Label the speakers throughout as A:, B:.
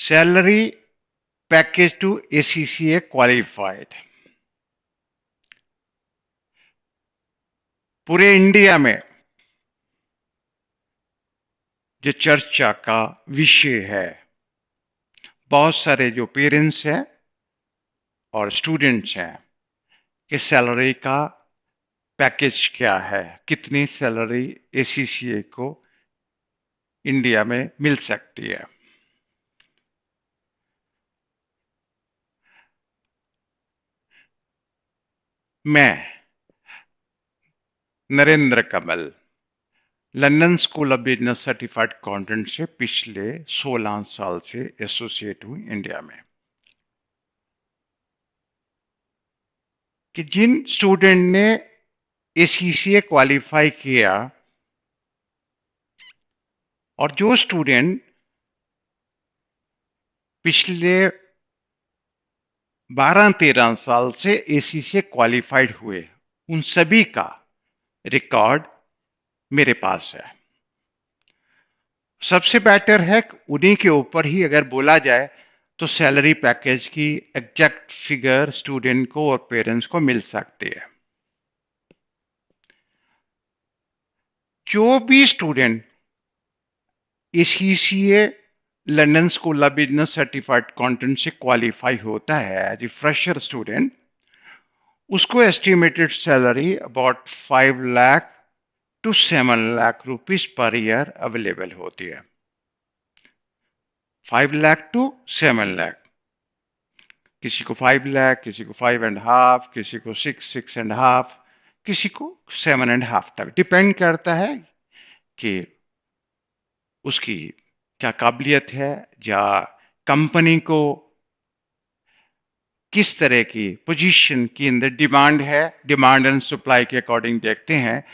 A: Salary package to ACCA qualified. पूरे India में जो चर्चा का विषय है, बहुत सारे जो पेरेंट्स हैं और स्टूडेंट्स हैं कि सैलरी का पैकेज क्या है, कितनी सैलरी एसीसीए को इंडिया में मिल सकती है। मैं Narendra Kamal London school of business certified accountant से पिछले 16 साल से एसोसिएट हूं इंडिया में। कि जिन स्टूडेंट ने एसीसीए क्वालिफाई किया और जो स्टूडेंट पिछले 12-13 साल से एसीसीए क्वालिफाइड हुए, उन सभी का रिकॉर्ड मेरे पास है। सबसे बेटर है कि उन्हीं के ऊपर ही अगर बोला जाए तो सैलरी पैकेज की एग्जैक्ट फिगर स्टूडेंट को और पेरेंट्स को मिल सकती है। जो भी student ACCA London school of business certified accountant से क्वालिफाई होता है एज ए फ्रेशर स्टूडेंट, उसको estimated salary about 5 lakh to 7 lakh rupees per year available होती है। 5 लाख टू 7 लाख, किसी को 5 लाख, किसी को 5.5, किसी को 6.5, किसी को 7.5 तक डिपेंड करता है कि उसकी क्या काबिलियत है या कंपनी को किस तरह की पोजीशन की अंदर डिमांड है। डिमांड एंड सप्लाई के अकॉर्डिंग देखते हैं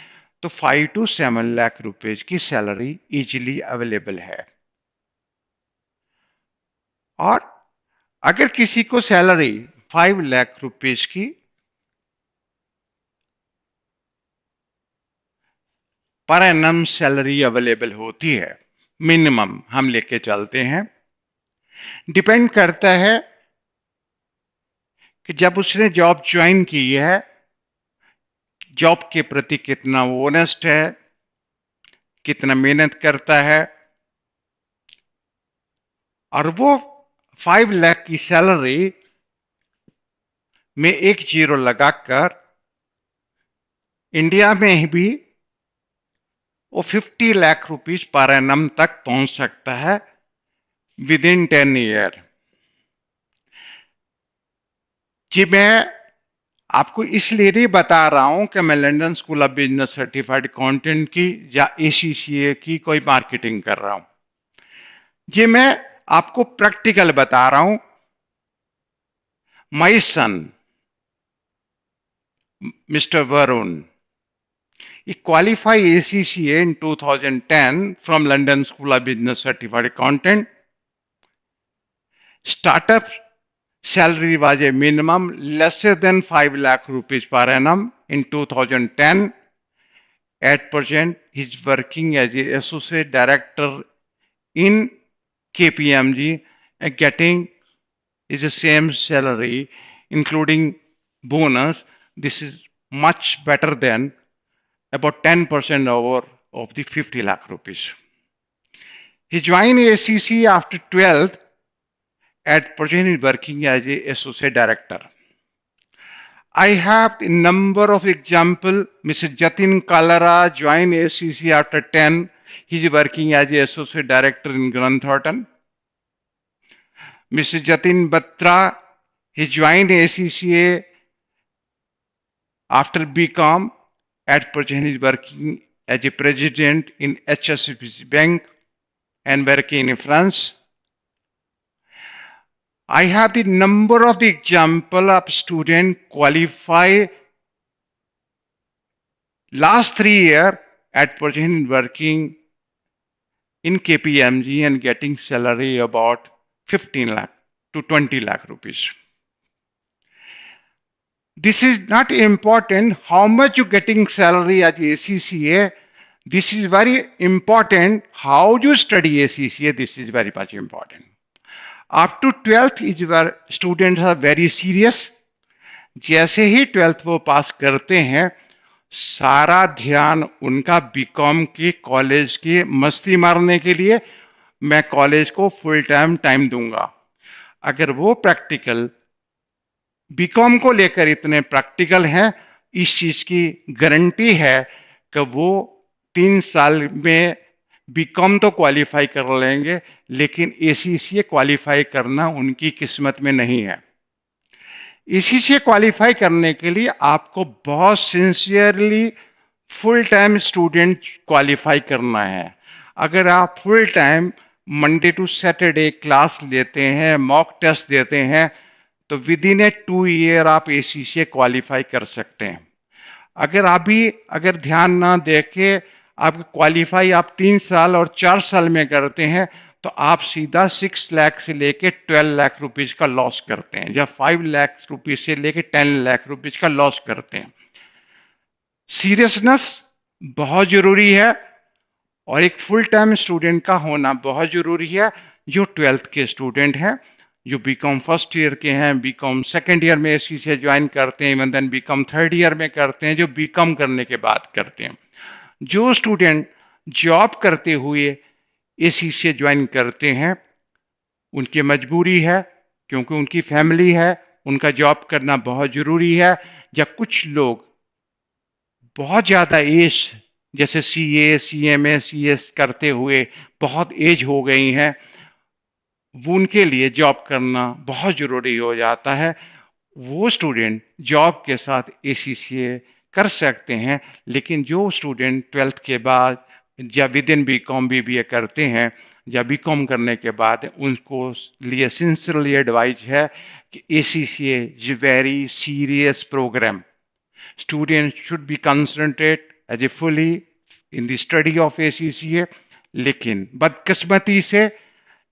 A: तो 5 to 7 लाख रुपए की सैलरी इजीली अवेलेबल है। और अगर किसी को सैलरी 5 लाख रुपीस की पर एनम सैलरी अवेलेबल होती है, मिनिमम हम लेके चलते हैं, डिपेंड करता है कि जब उसने जॉब ज्वाइन की है, जॉब के प्रति कितना ऑनेस्ट है, कितना मेहनत करता है, और वो 5 लाख की सैलरी में एक जीरो लगाकर इंडिया में भी वो 50 लाख रुपीस पर एनम तक पहुंच सकता है विद इन 10 ईयर। जी, मैं आपको इसलिए नहीं बता रहा हूं कि मैं London school of business certified accountant की या एसीसीए की कोई मार्केटिंग कर रहा हूं। जी, मैं आपको प्रैक्टिकल बता रहा हूं। My son mister Varun, he qualified ACCA in 2010 from London School of Business Certified Accountant. Startup salary was a minimum lesser than 5 lakh rupees per annum in 2010. At present, he is working as an associate director in KPMG and getting is the same salary, including bonus. This is much better than about 10% over of the 50 lakh rupees. He joined ACC after 12th. At present, he is working as a associate director. I have a number of examples. Mr. Jatin Kalara joined ACC after 10. He is working as a associate director in Grant Thornton. Mr. Jatin Batra, he joined ACCA after BCom. At present, he is working as a president in HSBC Bank and working in France. I have the number of the example of student qualify last 3 years at present working in KPMG and getting salary about 15 lakh to 20 lakh rupees. This is not important how much you getting salary as ACCA. This is very important how you study ACCA. This is very much important. Up to 12th is where students are very serious. जैसे ही 12th वो पास करते हैं, सारा ध्यान उनका BCom के college के मस्ती मारने के लिए, मैं कॉलेज को फुल टाइम दूंगा। अगर वो प्रैक्टिकल बीकॉम को लेकर इतने प्रैक्टिकल हैं, इस चीज की गारंटी है कि वो 3 साल में बीकॉम तो क्वालिफाई कर लेंगे, लेकिन एसीसीए क्वालिफाई करना उनकी किस्मत में नहीं है। इसी से क्वालिफाई करने के लिए आपको बहुत sincerely full time student qualify करना है। अगर आप full time Monday to Saturday class लेते हैं, मॉक टेस्ट देते हैं, तो विद इन ए 2 ईयर आप एसीसीए क्वालिफाई कर सकते हैं। अगर ध्यान ना देके आप क्वालिफाई आप 3 साल और 4 साल में करते हैं, तो आप सीधा 6 लाख से लेके 12 लाख रुपीज का लॉस करते हैं, या 5 लाख रुपीज से लेके 10 लाख रुपीज का लॉस करते हैं। सीरियसनेस बहुत जरूरी है, और एक फुल टाइम स्टूडेंट का होना बहुत जरूरी है। जो 12th के स्टूडेंट हैं, जो बीकॉम फर्स्ट ईयर के हैं, बीकॉम सेकेंड ईयर में एसी से ज्वाइन करते हैं, even then BCom third year में करते हैं, जो बीकॉम करने के बाद करते हैं। जो स्टूडेंट जॉब करते हुए एसी से ज्वाइन करते हैं, उनकी मजबूरी है, क्योंकि उनकी फैमिली है, उनका जॉब करना बहुत जरूरी है। या कुछ लोग बहुत ज्यादा एज, जैसे सीए, सीएमए, सीएस करते हुए बहुत एज हो गई है, वो उनके लिए जॉब करना बहुत जरूरी हो जाता है। वो स्टूडेंट जॉब के साथ एसीसीए कर सकते हैं। लेकिन जो स्टूडेंट 12th के बाद या विद इन बीकॉम बीबीए करते हैं, या बीकॉम करने के बाद, उनको लिए सिंसियरली एडवाइज है कि ACCA is very serious program. Students should be concentrate as a fully in the study of ACCA। लेकिन बदकिस्मती से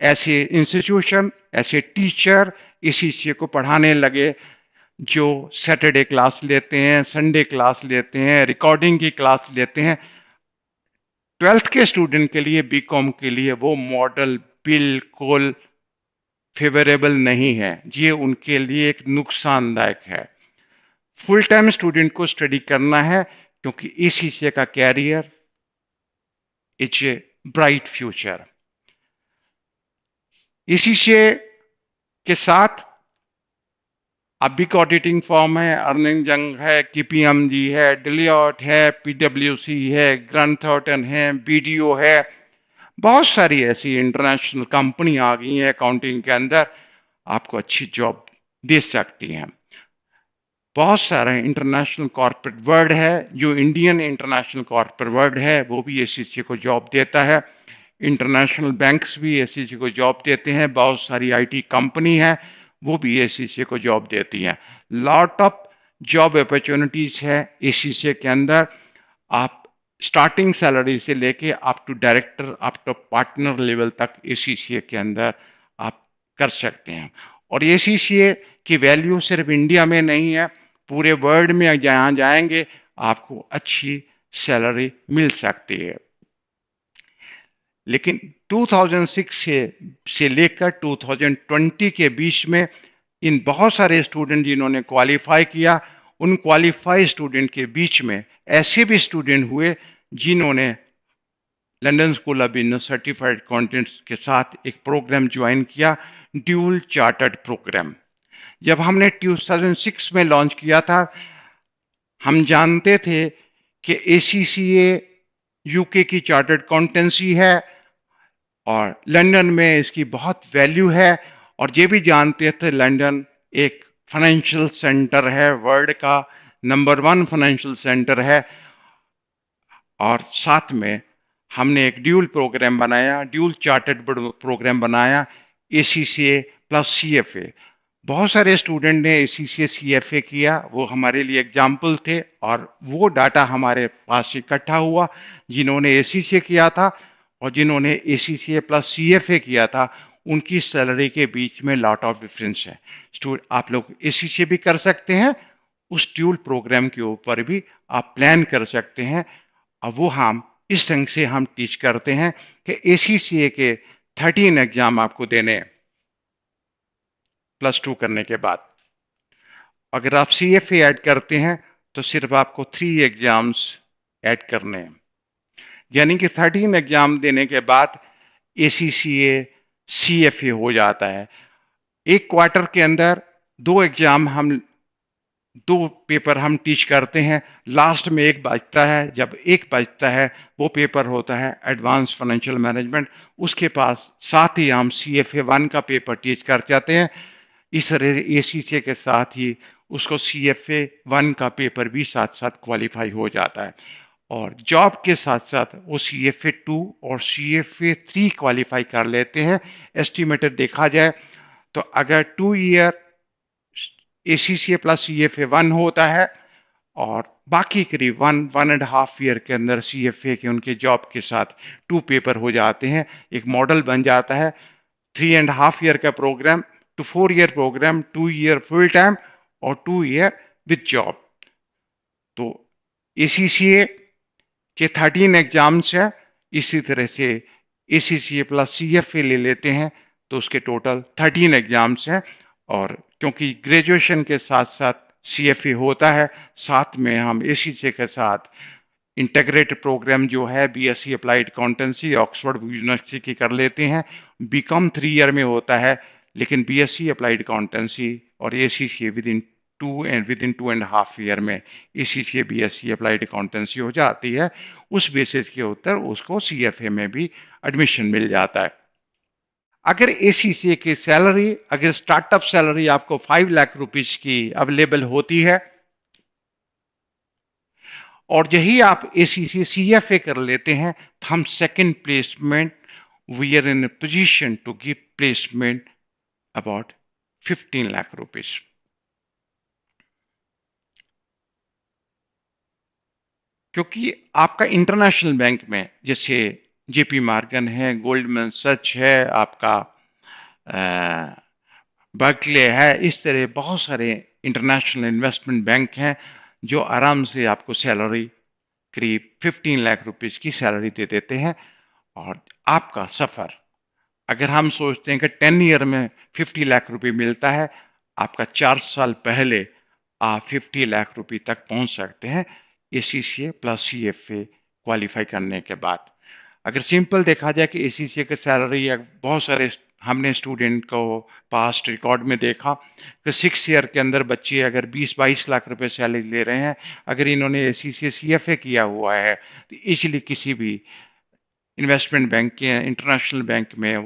A: ऐसे इंस्टीट्यूशन, ऐसे टीचर ACCA को पढ़ाने लगे, जो सैटरडे क्लास लेते हैं, संडे क्लास लेते हैं, रिकॉर्डिंग की क्लास लेते हैं। 12th के स्टूडेंट के लिए, बीकॉम के लिए वो मॉडल बिल्कुल फेवरेबल नहीं है। ये उनके लिए एक नुकसानदायक है। फुल टाइम स्टूडेंट को स्टडी करना है, क्योंकि एसीसीए का career is a bright future. ACCA के साथ अबिक ऑडिटिंग फॉर्म है, अर्निंग जंग है, केपीएमजी है, डिलियट है, पीडब्ल्यूसी है, ग्रांट थॉर्टन है, बीडीओ है। बहुत सारी ऐसी इंटरनेशनल कंपनी आ गई है अकाउंटिंग के अंदर, आपको अच्छी जॉब दे सकती हैं। बहुत सारे इंटरनेशनल कॉर्पोरेट वर्ल्ड है, जो इंडियन इंटरनेशनल कॉर्पोरेट वर्ल्ड है, वो भी एसीसी को जॉब देता है। इंटरनेशनल बैंक्स भी एसीसी को जॉब देते हैं। बहुत सारी आईटी कंपनी है, वो भी एसीसी को जॉब देती हैं। लॉट ऑफ जॉब अपॉर्चुनिटीज है एसीसी के अंदर। आप स्टार्टिंग सैलरी से लेके up to director, up to partner level तक एसीसी के अंदर आप कर सकते हैं। और एसीसी की वैल्यू सिर्फ इंडिया में नहीं है, पूरे वर्ल्ड में जहां जाएंगे आपको अच्छी सैलरी मिल सकती है। लेकिन 2006 से लेकर 2020 के बीच में इन बहुत सारे स्टूडेंट जिन्होंने क्वालिफाई किया, उन क्वालिफाई स्टूडेंट के बीच में ऐसे भी स्टूडेंट हुए जिन्होंने London school of business certified accountants के साथ एक प्रोग्राम ज्वाइन किया, ड्यूल चार्टर्ड प्रोग्राम। जब हमने 2006 में लॉन्च किया था, हम जानते थे कि एसीसीए यूके की चार्टर्ड अकाउंटेंसी है, और लंदन में इसकी बहुत वैल्यू है। और ये भी जानते थे लंदन एक फाइनेंशियल सेंटर है, वर्ल्ड का नंबर 1 फाइनेंशियल सेंटर है। और साथ में हमने एक ड्यूल प्रोग्राम बनाया, ड्यूल चार्टर्ड प्रोग्राम बनाया, एसीसीए प्लस सीएफए। बहुत सारे स्टूडेंट ने एसीसीए सीएफए किया, वो हमारे लिए एग्जाम्पल थे, और वो डाटा हमारे पास इकट्ठा हुआ। जिन्होंने एसीसीए किया था और जिन्होंने एसीसीए प्लस सीएफए किया था, उनकी सैलरी के बीच में लॉट ऑफ डिफरेंस है। आप लोग एसीसीए भी कर सकते हैं, उस ड्यूल प्रोग्राम के ऊपर भी आप प्लान कर सकते हैं। अब वो हम इस ढंग से हम टीच करते हैं कि एसीसीए के 13 एग्जाम आपको देने हैं। +2 करने के बाद। अगर आप CFA ऐड करते हैं तो सिर्फ आपको 3 एग्जाम्स ऐड करने हैं, यानी कि 13 एग्जाम देने के बाद ACCA CFA हो जाता है। एक क्वार्टर के अंदर 2 पेपर हम टीच करते हैं, लास्ट में एक बचता है। जब एक बचता है वो पेपर होता है एडवांस फाइनेंशियल मैनेजमेंट, उसके पास साथ ही हम CFA 1 का पेपर टीच कर जाते हैं। इस तरह ACCA के साथ ही उसको CFA 1 का पेपर भी साथ साथ क्वालिफाई हो जाता है, और जॉब के साथ साथ वो CFA 2 और CFA 3 क्वालिफाई कर लेते हैं। एस्टिमेटेड देखा जाए तो अगर 2 ईयर ACCA प्लस CFA 1 होता है और बाकी करीब 1.5 ईयर के अंदर CFA के उनके जॉब के साथ 2 पेपर हो जाते हैं। एक मॉडल बन जाता है 3.5 ईयर का program to 4 year program, 2 year full time और 2 ईयर विद जॉब। तो ACCA के 13 एग्जाम्स है, इसी तरह से ACCA प्लस CFA ले लेते हैं तो उसके टोटल 13 एग्जाम्स हैं। और क्योंकि ग्रेजुएशन के साथ साथ CFA होता है, साथ में हम ACCA के साथ इंटीग्रेटेड प्रोग्राम जो है BSc applied accountancy Oxford university की कर लेते हैं। बीकॉम 3 ईयर में होता है, लेकिन BSc अप्लाइड अकाउंटेंसी और ACCA विद इन 2.5 ईयर में ACCA BSc अप्लाइड अकाउंटेंसी हो जाती है। उस बेसिस के ऊपर उसको CFA में भी एडमिशन मिल जाता है। अगर ACCA की सैलरी, अगर स्टार्टअप सैलरी आपको 5 लाख रुपीज की अवेलेबल होती है और यही आप ACCA CFA कर लेते हैं, तो हम second placement, we are in position to give placement about 15 lakh rupees. क्योंकि आपका इंटरनेशनल बैंक में जैसे JP मॉर्गन है, गोल्डमैन सच है, आपका बर्कले है, इस तरह बहुत सारे इंटरनेशनल इन्वेस्टमेंट बैंक हैं जो आराम से आपको सैलरी करीब 15 लाख रुपीज की सैलरी दे देते हैं। और आपका सफर, अगर हम सोचते हैं कि 10 ईयर में 50 लाख रुपए मिलता है, आपका 4 साल पहले आप 50 लाख रुपए तक पहुंच सकते हैं ACCA प्लस CFA क्वालिफाई करने के बाद। अगर सिंपल देखा जाए कि ACCA की सैलरी, बहुत सारे हमने स्टूडेंट को पास्ट रिकॉर्ड में देखा कि 6 ईयर के अंदर बच्चे अगर 20-22 लाख रुपए सैलरी ले रहे हैं, अगर इन्होंने ACCA CFA किया हुआ है तो इजीली किसी भी इन्वेस्टमेंट बैंक के इंटरनेशनल बैंक में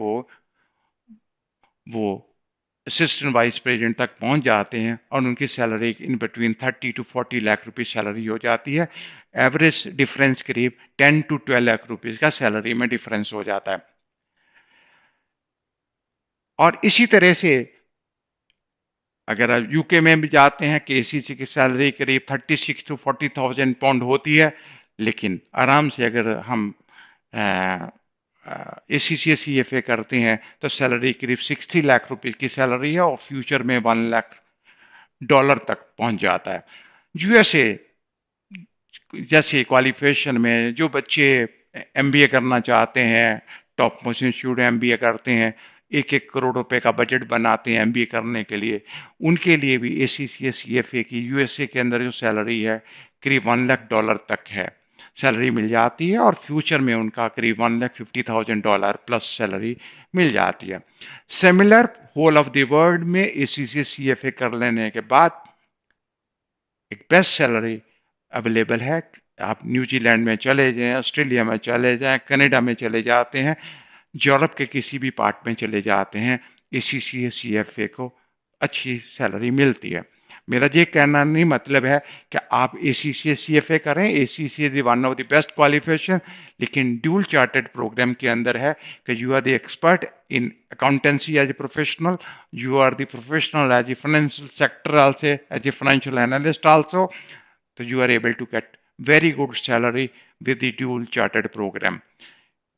A: वो असिस्टेंट वाइस प्रेसिडेंट तक पहुंच जाते हैं और उनकी salary in between 30 to 40 lakh rupees salary हो जाती है। एवरेज डिफरेंस करीब 10 to 12 लाख रुपीज का सैलरी में डिफरेंस हो जाता है। और इसी तरह से अगर आप यूके में भी जाते हैं कि ACCA की सैलरी करीब 36 to 40,000 पाउंड होती है, लेकिन आराम से अगर हम ACCA CFA करते हैं तो सैलरी करीब 60 लाख रुपए की सैलरी है और फ्यूचर में $1 लाख तक पहुंच जाता है। USA जैसे क्वालिफिकेशन में जो बच्चे MBA करना चाहते हैं, टॉप मोस्ट इंस्टीट्यूट MBA करते हैं, 1-1 करोड़ रुपए का बजट बनाते हैं MBA करने के लिए, उनके लिए भी ACCA CFA की USA के अंदर जो सैलरी है करीब $1 लाख तक है, सैलरी मिल जाती है और फ्यूचर में उनका करीब $1,50,000 प्लस सैलरी मिल जाती है। Similar whole of the world में ACCA CFA कर लेने के बाद एक बेस्ट सैलरी अवेलेबल है। आप न्यूजीलैंड में चले जाएं, ऑस्ट्रेलिया में चले जाएं, कनाडा में चले जाते हैं, यूरोप के किसी भी पार्ट में चले जाते हैं, ACCA CFA को अच्छी सैलरी मिलती है। मेरा ये कहना नहीं मतलब है कि आप ACCA CFA करें, ACCA is one of the best qualification, लेकिन ड्यूल चार्टर्ड प्रोग्राम के अंदर है कि you are the expert in accountancy as a professional, you are the professional as a financial sector also, as a financial analyst also, so you are able to get very good salary with the dual chartered program.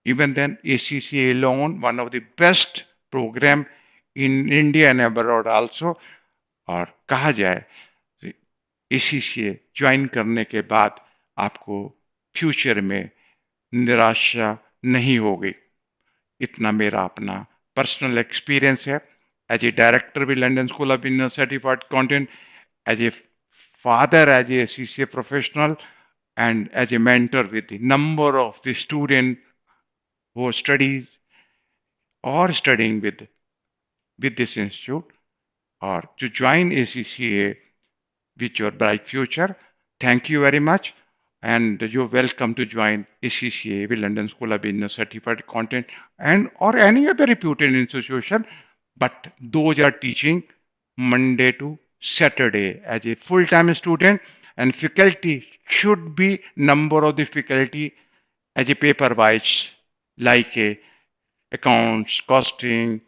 A: Even then ACCA alone one of the best program in India and abroad also। और कहा जाए ACCA join करने के बाद आपको future में निराशा नहीं होगी। इतना मेरा अपना पर्सनल एक्सपीरियंस है। as a director with London School of Business Certified Content, as a father, as a CCA professional, and as a mentor with the number of the students who studies or studying with this institute or to join ACCA with your bright future. Thank you very much. And you're welcome to join ACCA with London School of Business Certified Content and or any other reputed institution. But those are teaching Monday to Saturday as a full-time student, and faculty should be number of the faculty as a paper wise, like a accounts, costing,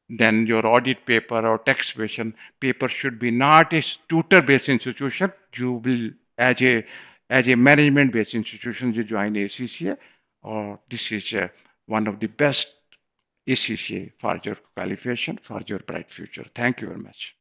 A: then your audit paper or tax evasion paper should be not a tutor based institution. You will as a management based institution you join ACCA, or this is one of the best ACCA for your qualification for your bright future. Thank you very much.